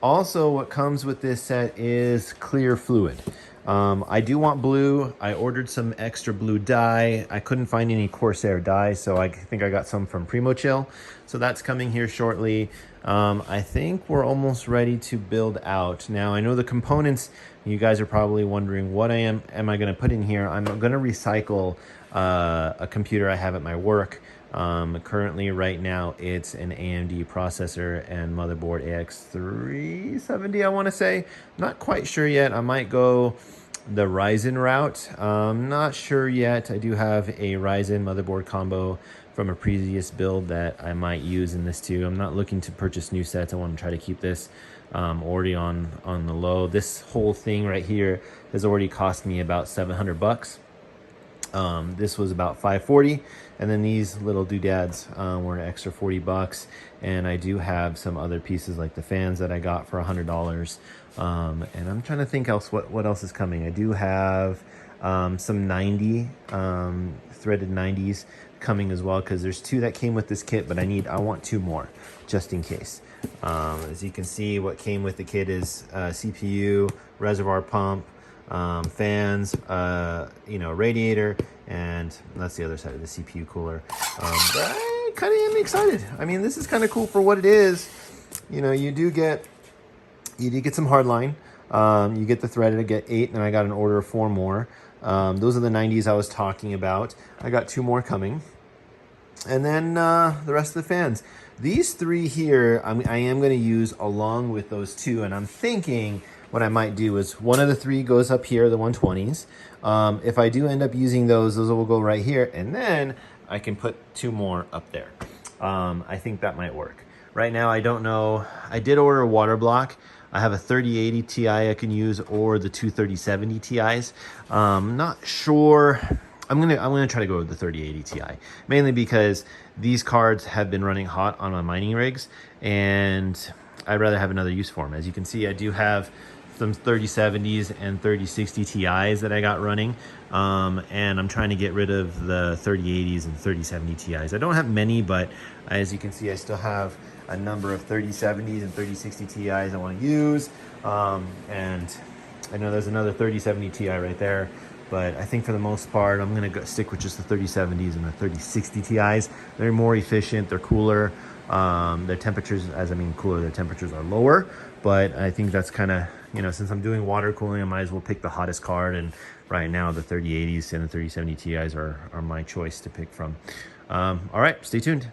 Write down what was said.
Also, what comes with this set is clear fluid. I do want blue. I ordered some extra blue dye. I couldn't find any Corsair dye, so I think I got some from Primo Chill. So that's coming here shortly. I think we're almost ready to build out. Now, I know the components, you guys are probably wondering what am I gonna put in here? I'm gonna recycle a computer I have at my work. Currently right now it's an AMD processor and motherboard AX370, I want to say. Not quite sure yet. I might go the Ryzen route. Not sure yet. I do have a Ryzen motherboard combo from a previous build that I might use in this too. I'm not looking to purchase new sets. I want to try to keep this already on the low. This whole thing right here has already cost me about 700 bucks. This was about 540, and then these little doodads were an extra 40 bucks. And I do have some other pieces like the fans that I got for $100. And I'm trying to think else what else is coming. I do have some 90 threaded 90s coming as well, because there's 2 that came with this kit, but I want 2 more just in case. As you can see, what came with the kit is CPU, reservoir pump, fans, radiator, and that's the other side of the CPU cooler. But I kind of am excited. I mean, this is kind of cool for what it is. You know, you do get some Hardline. You get the threaded. I get 8, and I got an order of 4 more. Those are the 90s I was talking about. I got 2 more coming, and then the rest of the fans. These 3 here, I am going to use along with those 2, and I'm thinking what I might do is one of the 3 goes up here, the 120s. If I do end up using those will go right here, and then I can put 2 more up there. I think that might work. Right now, I don't know. I did order a water block. I have a 3080 Ti I can use, or the 2 3070 Ti's. Not sure. I'm gonna try to go with the 3080 Ti, mainly because these cards have been running hot on my mining rigs, and I'd rather have another use for them. As you can see, I do have some 3070s and 3060 Ti's that I got running, and I'm trying to get rid of the 3080s and 3070 Ti's. I don't have many, but as you can see, I still have a number of 3070s and 3060 Ti's I want to use, and I know there's another 3070 Ti right there, but I think for the most part, I'm going to stick with just the 3070s and the 3060 Ti's. They're more efficient, they're cooler. Their temperatures, cooler, their temperatures are lower, but I think that's kind of, since I'm doing water cooling, I might as well pick the hottest card, and right now the 3080s and the 3070 Ti's are my choice to pick from. All right, stay tuned.